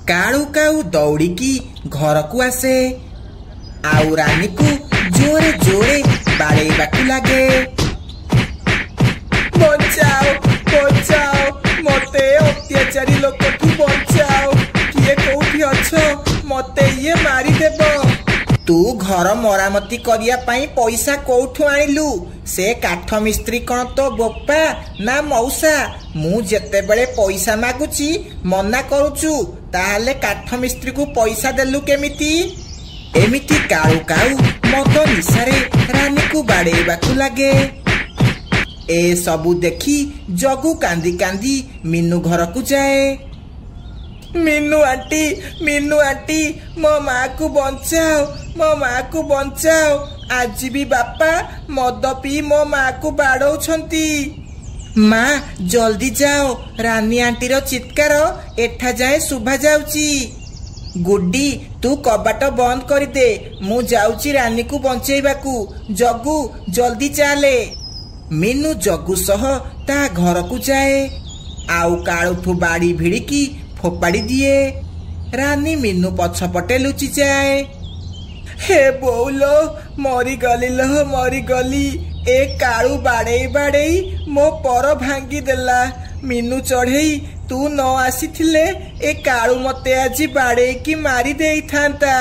काळू काऊ दौड़िकी घर को आसे आउ रानी को जोरे जोरे बाड़ेबाकू लागे। बचाओ बचाओ मते अत्याचारी लोक तू बचाओ किए कोठी अछो मते ये मारी देबो। तू घर मरामती करिया पाई पैसा कोठू आनिलु? से काठ मिस्त्री कौन तो बोपा ना मौसा? मु जेते बेले पैसा मागुची मना करूचु ताहले काठ मिस्त्री को पैसा देलु केमिति? एमिति काळू काऊ मद निशारे रानी को बाड़ेबाकू लागे। ए सबू देखी जगू कांदी कांदी मीनू घर को जाए। मीनू आंटी मो माँ को बचाओ, मो माँ को बचाओ। आज भी बापा मद पी मो माँ को बाड़ौछंती। माँ जल्दी जाओ, रानी आंटी रो चित्कार एठा जाए शुभा जाउची। गुड्डी तू कबाट बंद कर दे, मु जाउची रानी को बंचेबाकू। जग्गू जल्दी चाले। मीनू जग्गू सह ता घर को जाए आउ काळूठू बाड़ी भिड़िकी फोपाड़ी दिए। रानी मीनू पछपटे लुचि जाए। हे बोलो मरी गली लो मरी गली। ए काळू बाड़े बाड़े मो पर भांगी देला। मीनू चढ़ई तू न आसी थिले ए काळू मते आज बाड़े की मारी देई थांता।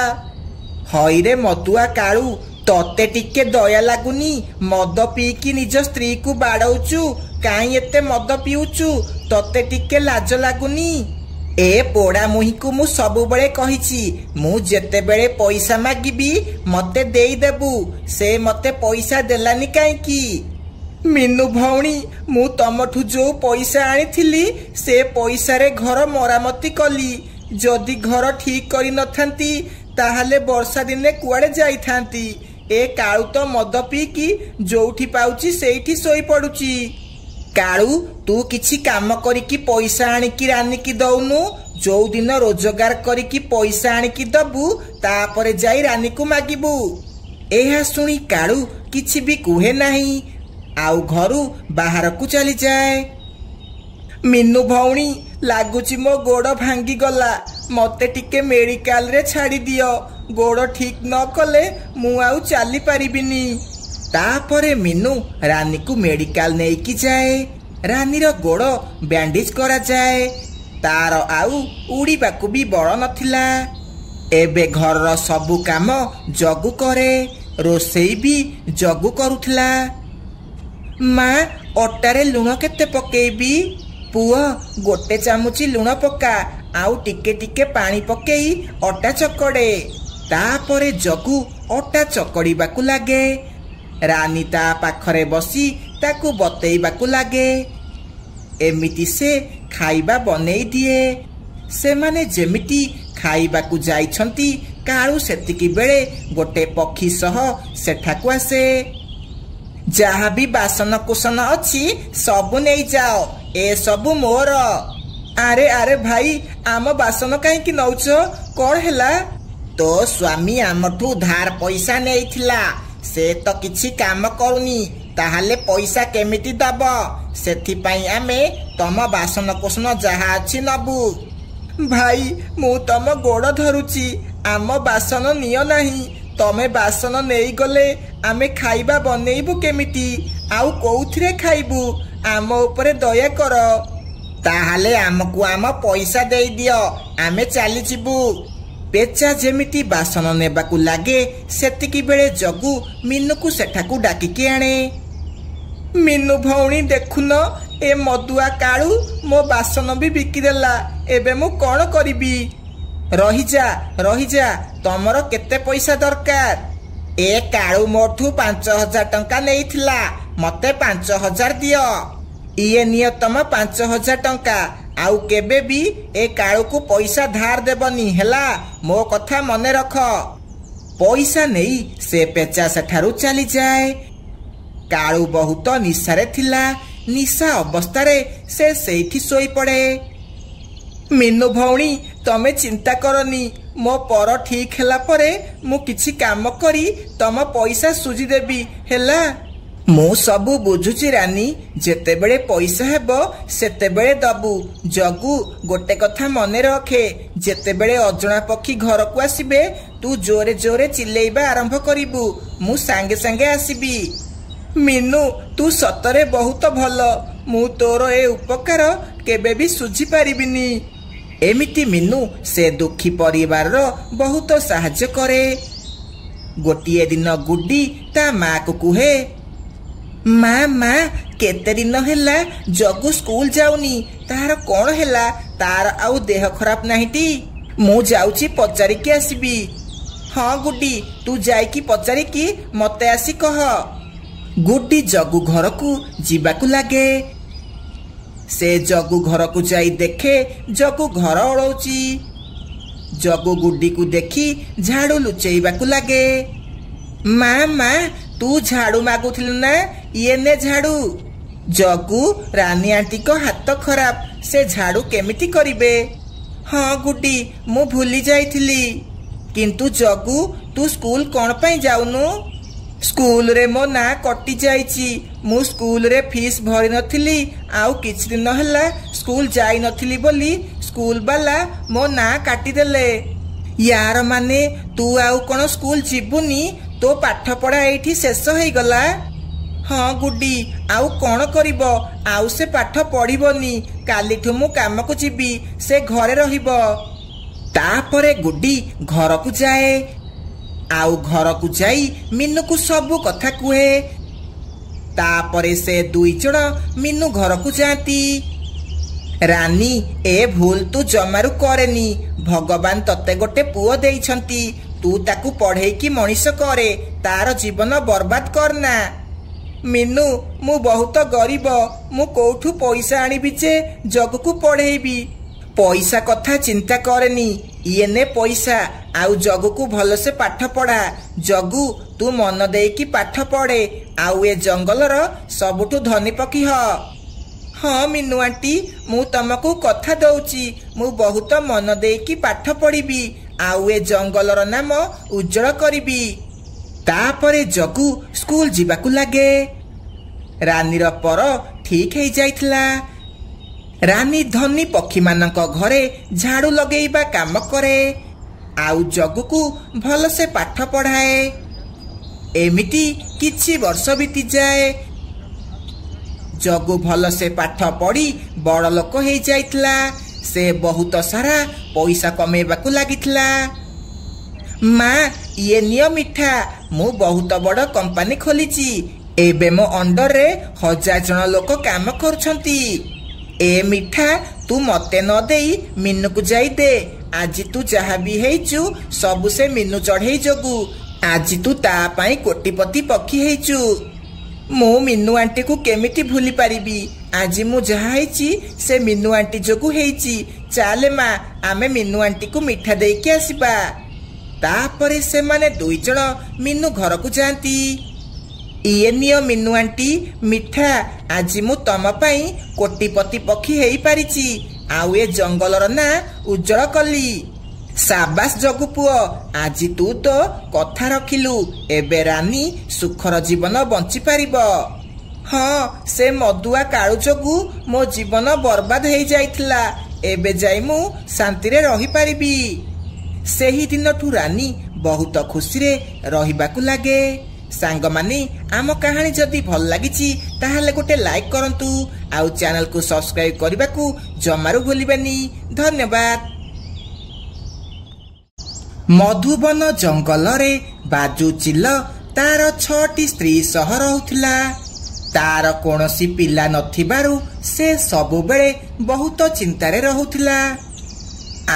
हई रे मतुआ काळू तते टिके दया लागुनी? मद पीकी निज स्त्री को बाड़ौचु काई एते मद पिउचु? तते टिके लाज लागुनी? ए पोड़ा मुही को मु सबु बळे कहिछि मु जेते बेले पैसा मागिबी मते देई देबू। से मते पैसा देलानी काईकी? मीनू भौणी मु तमठू जो पैसा आनिथिली से पैसा रे घर मरामती कली। जदि घर ठीक करि नथांती ताहाले वर्षा दिने कुआडे जाई थांती। ए काळू तो मद पीकी जोठी पाउची सेठी सोई पडुची। काळू तू किछि काम करिकी पैसा आनिकी रानी की दउनु? जो दिन रोजगार करिकी पैसा आनिकी दबू तापरे जाई रानी को मागिबू। एहा सुनी काळू किछि भी कुहे नाही आउ घरू बाहर को चली जाए। मीनू भौणी लागुची मो गोड़ भांगी गला, मते टिके मेडिकल रे छाड़ी दियो। गोड़ ठीक न कले मु आउ चाली पारिबिनी। तापरे मीनू रानी को मेडिकल नेकी जाए। रानी रो गोड़ बैंडेज करा जाए। तार आउ उड़ीबाकू भी बड़ नथिला। एबे घर रो सबु काम जग्गू करे, रोसेई भी जग्गू करुथला। माँ अटारे लुण केते पकेबी? पुआ गोटे चामुची लुण पका आउ टिके टिके पानी पकेई अटा चकड़े। तापरे जग्गू अटा चकड़ीबाकू लागे। रानी ता पाखरे बसी ताकू बतेइबाकू लागे। एमिति से खाइबा बनेई दिए। से माने जेमिति खाइबाकू जाइछंती काळू सेतिकी बेले गोटे पक्षी सह सेठाकू आसे। जहा भी बासन कुसन अच्छी सबु नहीं जाओ, ए सबु मोर। अरे अरे भाई आम बासन कहीं नौच कौन हैला? तो स्वामी आमठू धार पैसा नेइथिला, से तो किछि काम करूनी ताहाले पैसा केमिति दब? सेथिपाई आमे तम बासन कुसन जहा अछि नबु। भाई मु तम गोड़ धरुची, आम बासन नियो नाही। तमे बासन नेई गले आमे खाइबा बनेइबु केमिति? आउ कोउथिरे खाइबु? आम ऊपर दया कर। ताहाले आमकु आम पैसा देई दियो, आमे चली जिबु। पेचा जेमिति बासन नेबाकू लागे सेतिकी बेले जग्गू मीनू को सेठाकू डाकिकी आणे। मीनू भौणी देखुन ए मदुआ काळू मो बासन भी बिकिदेला। एबे मु कौन करिबी? रही जा तमरो केते पैसा दरकार? ए काळू मोठू 5000 टंका नेइथिला, मते 5000 दियो। इए नियो तम 5000 टंका। आउ केबे भी ए काळू को पैसा धार देबनी हैला, मो कथा मने रख। पैसा नेई से पेचा सेठारू चली जाए। काळू बहुत निशारे थिला। निशा अवस्थारे से सेठी सोई पड़े। मीनू भौणी तमे चिंता करनी, मो पर ठीक हैला परे मु किछि काम करी तम पैसा सुजी देबी हैला। ମୁଁ ସବୁ ବୁଝୁଛି ରାନୀ, ଯେତେବେଳେ ପଇସା ହେବ ସେତେବେଳେ ଦବୁ। ଜଗୁ, ଗୋଟେ କଥା ମନେ ରଖେ, ଯେତେବେଳେ ଅଜଣା ପକ୍ଷୀ ଘରକୁ ଆସିବେ ତୁ ଜୋରେ ଜୋରେ ଚିଲେଇବା ଆରମ୍ଭ କରିବୁ। ମୁଁ ସାଙ୍ଗେ ସାଙ୍ଗେ ଆସିବି। ମିନୁ, ତୁ ସତରେ ବହୁତ ଭଲ। ମୁଁ ତୋର ଏ ଉପକାର କେବେ ବି ଶୁଝି ପାରିବିନି। ଏମିତି ମିନୁ ସେ ଦୁଃଖୀ ପରିବାରର ବହୁତ ସାହାଯ୍ୟ କରେ। ଗୋଟିଏ ଦିନ ଗୁଡି ତା ମାକୁ କୁହେ, ମା କେତେ ଦିନ ହେଲା ଜଗୁ ସ୍କୁଲ ଯାଉନି, ତାହାର କଣ ହେଲା? ତାର ଆଉ ଦେହ ଖରାପ ନାହିଁଟି? ମୁଁ ଯାଉଛି ପଚାରିକି ଆସିବି। ହଁ ଗୁଡି, ତୁ ଯାଇକି ପଚାରିକି ମତେ ଆସି କହ। ଗୁଡି ଜଗୁ ଘରକୁ ଯିବାକୁ ଲାଗେ। ସେ ଜଗୁ ଘରକୁ ଯାଇ ଦେଖେ ଜଗୁ ଘର ଓଳଉଛି। ଜଗୁ ଗୁଡିକୁ ଦେଖି ଝାଡୁ ଲୁଚେଇବାକୁ ଲାଗେ। ମା ତୁ ଝାଡୁ ମାଗୁଥିଲୁ ନା, ଇଏ ନେ ଝାଡୁ। ଜଗୁ, ରାନୀ ଆଣ୍ଟିଙ୍କ ହାତ ଖରାପ, ସେ ଝାଡୁ କେମିତି କରିବେ? ହଁ ଗୁଡି, ମୁଁ ଭୁଲି ଯାଇଥିଲି। କିନ୍ତୁ ଜଗୁ, ତୁ ସ୍କୁଲ କଣ ପାଇଁ ଯାଉନୁ? ସ୍କୁଲରେ ମୋ ନାଁ କଟି ଯାଇଛି। ମୁଁ ସ୍କୁଲରେ ଫିସ୍ ଭରି ନଥିଲି, ଆଉ କିଛି ଦିନ ହେଲା ସ୍କୁଲ ଯାଇ ନଥିଲି ବୋଲି ସ୍କୁଲ ବାଲା ମୋ ନାଁ କାଟିଦେଲେ। ୟାର ମାନେ ତୁ ଆଉ କଣ ସ୍କୁଲ ଯିବୁନି? ତୋ ପାଠ ପଢା ଏଇଠି ଶେଷ ହେଇଗଲା? ହଁ ଗୁଡି, ଆଉ କଣ କରିବ? ଆଉ ସେ ପାଠ ପଢିବନି। କାଲିଠୁ ମୁଁ କାମକୁ ଯିବି, ସେ ଘରେ ରହିବ। ତାପରେ ଗୁଡି ଘରକୁ ଯାଏ। ଆଉ ଘରକୁ ଯାଇ ମିନୁକୁ ସବୁ କଥା କୁହେ। ତାପରେ ସେ ଦୁଇ ଜଣ ମିନୁ ଘରକୁ ଯାଆନ୍ତି। ରାନୀ, ଏ ଭୁଲ ତୁ ଜମାରୁ କରେନି। ଭଗବାନ ତତେ ଗୋଟେ ପୁଅ ଦେଇଛନ୍ତି, ତୁ ତାକୁ ପଢେଇକି ମଣିଷ କରେ, ତାର ଜୀବନ ବର୍ବାଦ କରନା। ମିନୁ, ମୁଁ ବହୁତ ଗରିବ। ମୁଁ କୋଉଠୁ ପଇସା ଆଣିବି ଯେ ଜଗୁକୁ ପଢେଇବି? ପଇସା କଥା ଚିନ୍ତା କରେନି, ଇଏ ନେ ପଇସା, ଆଉ ଜଗୁକୁ ଭଲସେ ପାଠ ପଢା। ଜଗୁ, ତୁ ମନ ଦେଇକି ପାଠ ପଢେ, ଆଉ ଏ ଜଙ୍ଗଲର ସବୁଠୁ ଧନୀ ପକ୍ଷୀ ହ। ହଁ ମିନୁ ଆଣ୍ଟି, ମୁଁ ତମକୁ କଥା ଦଉଛି, ମୁଁ ବହୁତ ମନ ଦେଇକି ପାଠ ପଢିବି, ଆଉ ଏ ଜଙ୍ଗଲର ନାମ ଉଜ୍ଜଳ କରିବି। ତାପରେ ଜଗୁ ସ୍କୁଲ ଯିବାକୁ ଲାଗେ। ରାନୀର ପର ଠିକ ହେଇଯାଇଥିଲା। ରାନୀ ଧନୀ ପକ୍ଷୀମାନଙ୍କ ଘରେ ଝାଡୁ ଲଗେଇବା କାମ କରେ, ଆଉ ଜଗୁକୁ ଭଲସେ ପାଠ ପଢାଏ। ଏମିତି କିଛି ବର୍ଷ ବିତିଯାଏ। ଜଗୁ ଭଲସେ ପାଠ ପଢି ବଡ ଲୋକ ହେଇଯାଇଥିଲା। ସେ ବହୁତ ସାରା ପଇସା କମେଇବାକୁ ଲାଗିଥିଲା। ମା, ଇଏ ନିଅ ମିଠା, ମୁଁ ବହୁତ ବଡ କମ୍ପାନୀ ଖୋଲିଛି। ଏବେ ମୋ ଅଣ୍ଡରରେ 1000 ଜଣ ଲୋକ କାମ କରୁଛନ୍ତି। ଏ ମିଠା ତୁ ମତେ ନ ଦେଇ ମିନୁକୁ ଯାଇ ଦେ। ଆଜି ତୁ ଯାହା ବି ହେଇଛୁ ସବୁ ସେ ମିନୁ ଚଢେଇ ଯୋଗୁ। ଆଜି ତୁ ତା ପାଇଁ କୋଟିପତି ପକ୍ଷୀ ହେଇଛୁ। ମୁଁ ମିନୁ ଆଣ୍ଟିକୁ କେମିତି ଭୁଲି ପାରିବି? ଆଜି ମୁଁ ଯାହା ହେଇଛି ସେ ମିନୁ ଆଣ୍ଟି ଯୋଗୁ ହେଇଛି। ଚାଲେ ମା, ଆମେ ମିନୁ ଆଣ୍ଟିକୁ ମିଠା ଦେଇକି ଆସିବା। ତାପରେ ସେମାନେ ଦୁଇ ଜଣ ମିନୁ ଘରକୁ ଯାଆନ୍ତି। ଇଏ ନିଅ ମିନୁ ଆଣ୍ଟି ମିଠା, ଆଜି ମୁଁ ତମ ପାଇଁ କୋଟିପତି ପକ୍ଷୀ ହେଇପାରିଛି, ଆଉ ଏ ଜଙ୍ଗଲର ନାଁ ଉଜ୍ଜଳ କଲି। ସାବାସ ଜଗୁ ପୁଅ, ଆଜି ତୁ ତ କଥା ରଖିଲୁ। ଏବେ ରାନୀ ସୁଖର ଜୀବନ ବଞ୍ଚି ପାରିବ। ହଁ, ସେ ମଦୁଆ କାଳୁ ଯୋଗୁ ମୋ ଜୀବନ ବର୍ବାଦ ହେଇଯାଇଥିଲା। ଏବେ ଯାଇ ମୁଁ ଶାନ୍ତିରେ ରହିପାରିବି। ସେହି ଦିନଠୁ ରାନୀ ବହୁତ ଖୁସିରେ ରହିବାକୁ ଲାଗେ। ସାଙ୍ଗମାନେ, ଆମ କାହାଣୀ ଯଦି ଭଲ ଲାଗିଛି ତାହେଲେ ଗୋଟେ ଲାଇକ୍ କରନ୍ତୁ, ଆଉ ଚ୍ୟାନେଲକୁ ସବସ୍କ୍ରାଇବ କରିବାକୁ ଜମାରୁ ଭୁଲିବେନି। ଧନ୍ୟବାଦ। ମଧୁବନ ଜଙ୍ଗଲରେ ବାଜୁ ଚିଲ ତାର 6ଟି ସ୍ତ୍ରୀ ସହ ରହୁଥିଲା। ତାର କୌଣସି ପିଲା ନଥିବାରୁ ସେ ସବୁବେଳେ ବହୁତ ଚିନ୍ତାରେ ରହୁଥିଲା।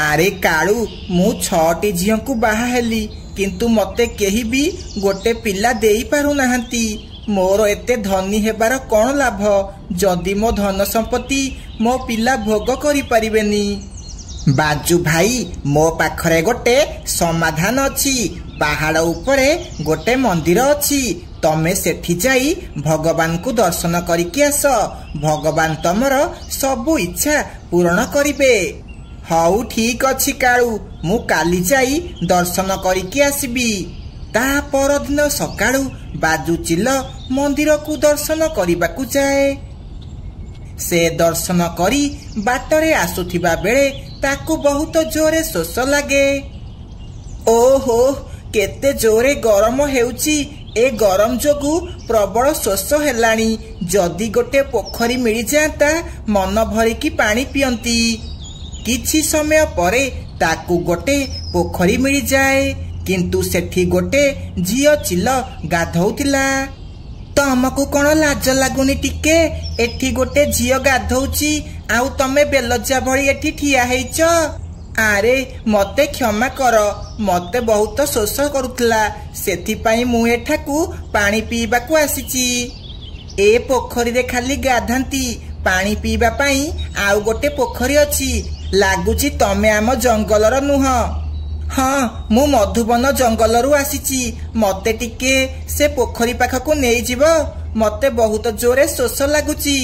ଆରେ କାଳୁ, ମୁଁ 6ଟି ଝିଅଙ୍କୁ ବାହା ହେଲି, କିନ୍ତୁ ମତେ କେହି ବି ଗୋଟେ ପିଲା ଦେଇ ପାରୁନାହାନ୍ତି। ମୋର ଏତେ ଧନୀ ହେବାର କଣ ଲାଭ ଯଦି ମୋ ଧନ ସମ୍ପତ୍ତି ମୋ ପିଲା ଭୋଗ କରିପାରିବେନି? ବାଜୁ ଭାଇ, ମୋ ପାଖରେ ଗୋଟେ ସମାଧାନ ଅଛି। ପାହାଡ ଉପରେ ଗୋଟେ ମନ୍ଦିର ଅଛି, ତମେ ସେଠି ଯାଇ ଭଗବାନଙ୍କୁ ଦର୍ଶନ କରିକି ଆସ। ଭଗବାନ ତମର ସବୁ ଇଚ୍ଛା ପୂରଣ କରିବେ। ହଉ ଠିକ ଅଛି କାଳୁ, ମୁଁ କାଲି ଯାଇ ଦର୍ଶନ କରିକି ଆସିବି। ता परदिन सकाळू बाजू चिल मंदिर को दर्शन करने जाए। से दर्शन करी बाटरे आसुथिबा बेले ताकू बहुत जोरे शोष लगे। ओहो केते जोरे गरम हेउची। ए गरम जोगु प्रबल शोष हेलाणी। जदि गोटे पोखरी मिल जाता मन भरिकी पानी पियंती। किछि समय परे ताकू गोटे पोखरी मिल जाए किंतु सेठी गोटे झियो चिल गाधौतिला। तमको कौन लाज लगुनि टिके? एठी गोटे झियो गाधौची आउ तमे बेलजा भली एठी ठिया हेइच। आरे मते क्षमा कर, मते बहुत शोष करुतला सेथिपाई मु एठाकू पानी पीबाकू आसीची। ए पोखरी रे खाली गाधांती, पानी पीबा पाई आउ गोटे पोखरी अछि। लागुची तमे आम जंगलर नुह। हाँ मु मधुबन जंगलरू आसीची। मते टिके से पोखरी पाखकू नेई जीवो, मते बहुत जोरे शोष लागुची।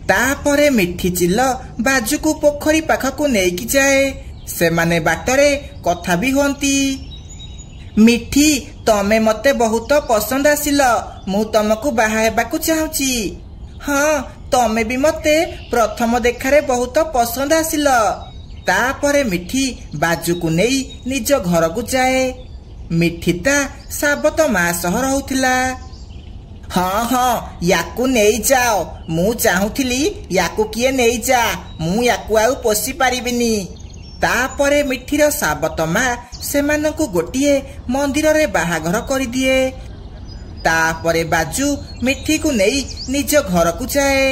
तापरे मिठी चिल बाजूकू पोखरी पाखकू नेईकी जाए। सेमाने बाटरे कथा भी हुअंती। मिठी तमे मते बहुत पसंद आसिल, मु तमको बाहा हेबाकू चाहूची। हाँ तमे भी मते प्रथम देखारे बहुत पसंद आसिल। तापरे मिठी बाजूकू नेई निज घर को जाए। मिठी ता साबत माँ सह रहउथिला। हाँ हाँ याकू नेई जाओ, मु चाहूथिली याकू किए नेई जा, मु याकू आउ पोसी पारिबिनी। तापरे मिठीर साबत माँ सेमानंकु गोटिए मंदिर रे बाहाघर करि दिए। तापरे बाजू मिठी को नेई निज घर को जाए।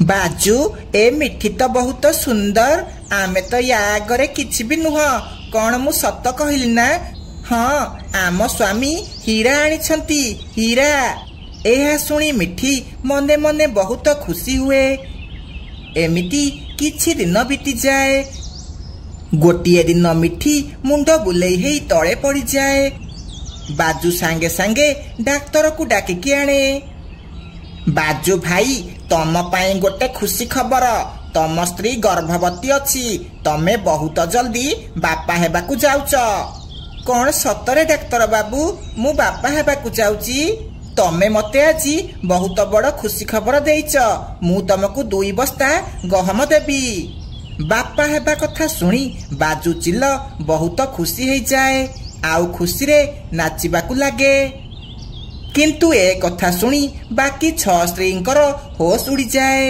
बाजू ए मिठी तो बहुत सुंदर, आमे तो या आगरे किछि भी नुह। कौन मु सत कहली ना? हाँ आम स्वामी हीरा आनिछंती, हीरा। एहा सुनी मिठी मने मने बहुत खुशी हुए। एमिति किछि दिन बीती जाए। गोटिए दिन मिठी मुंड बुलेई हेई तळे पड़ी जाए। बाजू सांगे सांगे डाक्तर को डाकिकी आणे। बाजू भाई तम पाई गोटे खुशी खबर, तम स्त्री गर्भवती अछि। तमे बहुत जल्दी बापा हेबाकू जाउच। कौन सतरे डाक्तर बाबू मु बापा हेबाकू जाउची? तमे मते आजी बहुत बड़ खुशी खबर देइच। मु तमको 2 बस्ता गहम देबी। बापा हेबा कथा सुनी बाजू चिल बहुत खुशी हो जाए। आउ खुशी रे नाचिबाकू लागे। किंतु ए कथा सुनी बाकी 6 स्त्रींकर होश उड़ी जाए।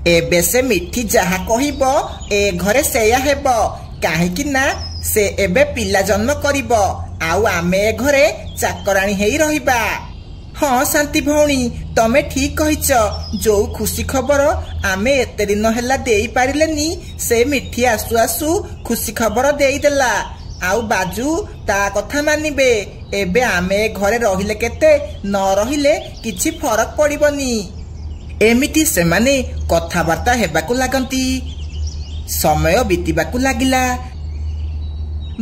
एबे से मिठी जहा कहिबो ए घरे सेया हेबो, काहेकि ना से एबे पिला जन्म करिबो आउ आमे ए घरे चाकराणी हेई रहिबा। हाँ शांति भौणी तमे ठीक कहिच। जो खुशी खबर आमे एते दिन हेला देई पारिलेनी से मिठी आसु आसु खुशी खबर देई देला। आउ बाजू ता कथा मानिबे। एबे आमे घरे रहिले केते न रहिले किछि फरक पड़िबनी। एमिति सेमाने कथाबार्ता हेबाकू लागंती। समय बीतीबाकू लागिला।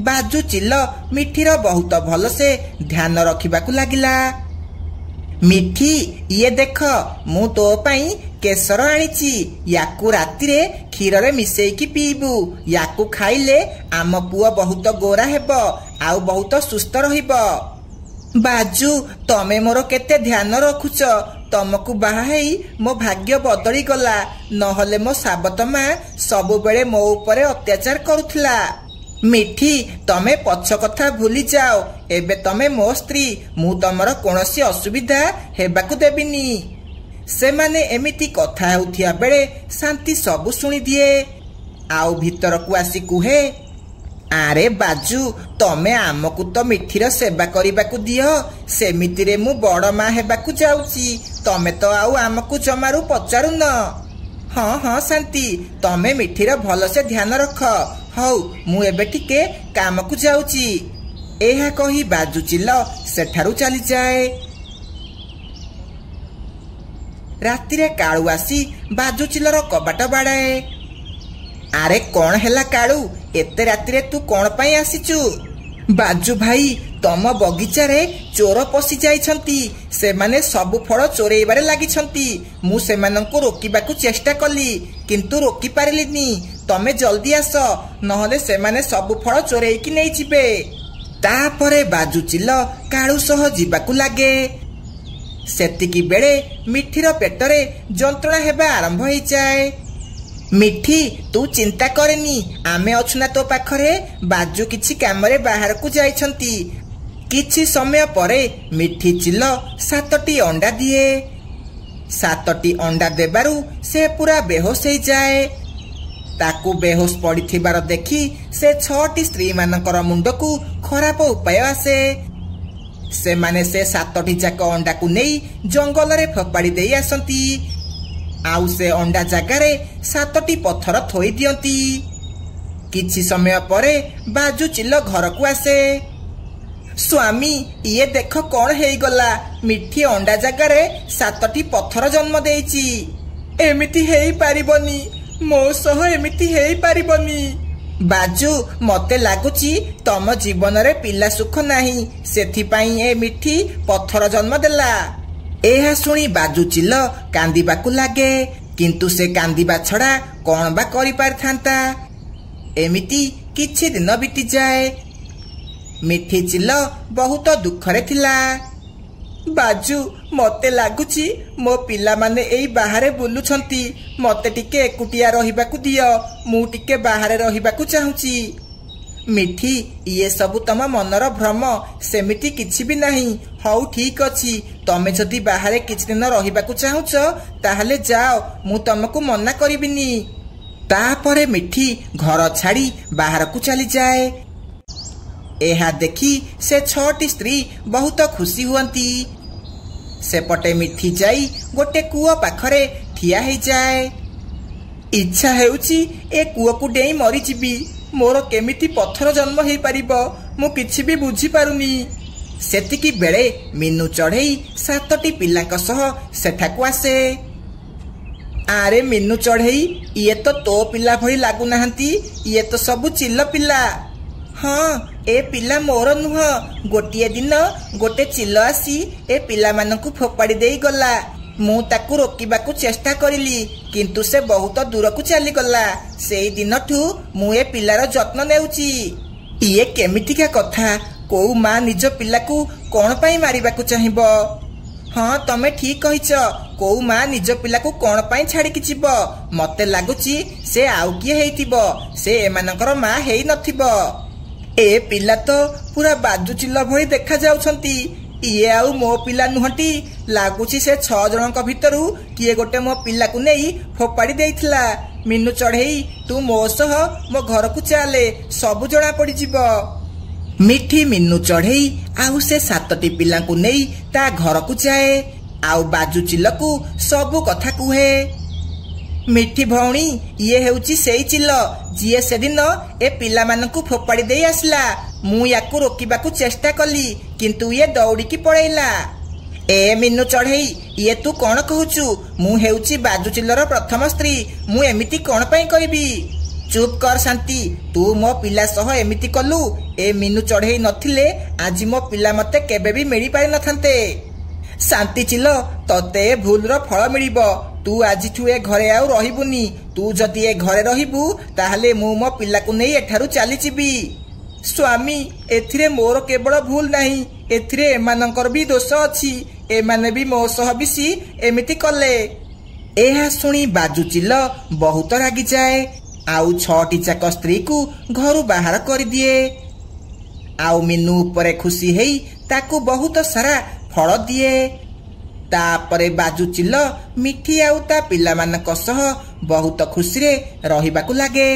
बाजू चिल मिठीर बहुत भल से ध्यान रखिबाकू लागिला। मिठी ये देख मु तो पाई केसर आनिची। याकू राति रे क्षीर रे मिसेईकी पीबू। याकू खाइले आम पुआ बहुत गोरा हेबो आउ बहुत सुस्थ रहिबो। बाजू तमे मोर केते ध्यान रखुच। तमको बाहा हेई मो भाग्य बदली गला। नहले मो साबत माँ सबु बेले मो उपरे अत्याचार करुथला। मिठी तमे पछ कथा भूली जाओ। एबे तमे मो स्त्री, मु तमर कोनोसी असुविधा हेबाकू देबिनी। सेमाने एमिति कथा हेउथिया बेले शांति सबु सुनी दिए। आउ भीतर को आसी कुहे, आरे बाजू तमे आमकू तो मिठीर सेवा करिबाकू दियो। सेमिति रे मु बड़ माँ हेबाकू जाउची। तमे तो आउ आमकू जमारू पचारू न। हाँ हाँ शांति तमे मिठीर भल से ध्यान रख। हौ मु एबे टिके काम को जाउची। एहा कही बाजू चिल सेठारू चली जाए। राति रे काळू आसी बाजू चिलर कबाट बाड़ाए। आरे कौन हेला काळू एते राति रे तू कौन पाई आसीचू? बाजू भाई तम बगीचा रे चोर पसी जाइछंती। सेमाने सबु फल चोरेइबारे लागिछंती। मु सेमानंको रोकिबाकू चेष्टा कली किंतु रोकी पारिलिनी। तमे जल्दी आस नहले सेमाने सबु फल चोरेइकी नै जिबे। तापरे बाजू चिल कालू सह जीवाकू लागे। सेतिकी बेले मिठीर पेटरे जंत्रणा हेबा आरंभ हो जाए। मिठी तू चिंता करेनी, आमे अछुना तो पाखरे। बाजू किछि कामरे बाहर को जाइछंती। किछि समय परे मिठी चिल 7टी अंडा दिए। 7टी अंडा देबारु से पूरा बेहोश हो जाए। ताकू बेहोश पड़िथिबार देखि से 6टी स्त्री मानकर मुंडकू खराब उपाय आसे। से माने से 7टी जाक अंडा को नहीं जंगल रे फोपाड़ी देई आसंती। आउ से अंडा जगारे 7टी पत्थर थोई दियंती। किछि समय परे बाजू चिल घर को आसे। स्वामी ये देख कौन हेई गला, मिठी अंडा जगारे 7टी पत्थर जन्म देइची। एमिति हेई पारिबनी, मो सह एमिति हेई पारिबनी। बाजू मते लागुची तम जीवन रे पिला सुख नाही, सेथिपाई ए मिठी पत्थर जन्म देला। एहा सुनी बाजू चिल कांदीबाकू लागे, किंतु से कांदीबा छड़ा कौन बा करि पारथांता। एमिति किछि दिन बीती जाए। मिठी चिल बहुत दुखरे थिला। बाजू मते लागुची मो पिला माने एई बाहरे बुलुछंती, मते टिके एकुटिया रहिबाकू दियो, मु टिके बाहरे रहिबाकू चाहुची। मिठी ये सब तम मनर भ्रम, सेमिति किछि भी नाही। हौ ठीक अछि, तमे जदि बाहरे किछि दिन रहिबाकू चाहुच ताहले जाओ, मु तमको मना करिबिनी। तापरे मिठी घर छाड़ी बाहर को चली जाए। एहा देखी से 6टी स्त्री बहुत खुशी हुअंती। सेपटे मिठी जाई गोटे कूओ पाखरे ठिया हो जाए। इच्छा हेउची ए कूओ को डेई मरी जीवी, मोर केमिति पत्थर जन्म हेई पारिबो, मु किछि भी बुझी पारुनी। सेतिकी बेले मीनू चढ़ई 7टी पिलांक सह सेठाकू आसे। आरे मीनू चढ़ई, ये तो तो पिला भली लागू नाहंती, ये तो सब चिल्ल पिला। हाँ ए पिला मोर नुह, गोटिए दिन गोटे चिल्ल आसी ए पिला मानकू फोपाड़ी देई गला। मु ताकू रोकिबाकू चेष्टा करिली, किंतु से बहुत दूर को चली गला। सेई दिनठू मु ए पिलार जत्न नेउची। ये केमितिका कथा, कोउ मां निज पिलाकू कोन पाई मारिबाकू चाहिबो? हाँ तमे ठीक कहिच, कोउ मां निज पिलाकू कोन पाई छाड़िकी जीव? मते लागुची से आउ किए हेइतिबो, से एमानकर मां हेई नथिबो। ए पिला तो पूरा बाजू चिल्ल भली देखा जाउछंती। ये आउ मो पिला नुहटी, लागुची से 6 जनक भितरु किए गोटे मो पिला को नहीं फोपाड़ी देइथिला। मीनू चढ़ई तू मो सह मो घर को चाले, सबु जणा पड़ी जीवो। मिठी मीनू चढ़ई आउ से 7टी पिला को नहीं ता घर को जाए। आउ बाजू चिल्ल को सबु कथा कुहे। मिठी भौणी ये हेउची सेई चिल्ल जिए से दिन ए पिला मानकू फोपाड़ी देई आसला। मु याकू रोकिबाकू चेष्टा कली, किंतु ये दौड़ीकी पळैला। ए मीनू चढ़ई, ये तू कौन कहूचु? मु हेउची बाजू चिल्लर प्रथम स्त्री, मु एमिति कौन पाई करिबी? चुप कर शांति, तू मो पिला सह एमिति कलु। ए मीनू चढ़ई नथिले आज मो पिला मते केबे भी मिली पारि नथांते। शांति चिल्ल, तते भूलर फल मिलिबो। तू आज ए घरे आउ रहिबुनी। तू जदि ए घरे रहिबु ताहले मु मो पिला को नहीं एठारु चली जीवी। स्वामी एथिरे मोर केवल भूल नहीं, एथिरे एमानकर भी दोष अछि। एमाने भी मो सह बिसी एमिति कले। एहा सुनी बाजू चिल्ल बहुत रागी जाए। आउ 6टी जाक स्त्री को घरु बाहर कर दिए। आउ मीनू उपरे खुशी हेई ताकू बहुत सारा फल दिए। तापरे बाजू चिल्ल मिठी आउ ता पिला मानक सह बहुत खुशी रे रहिबाकू लागे।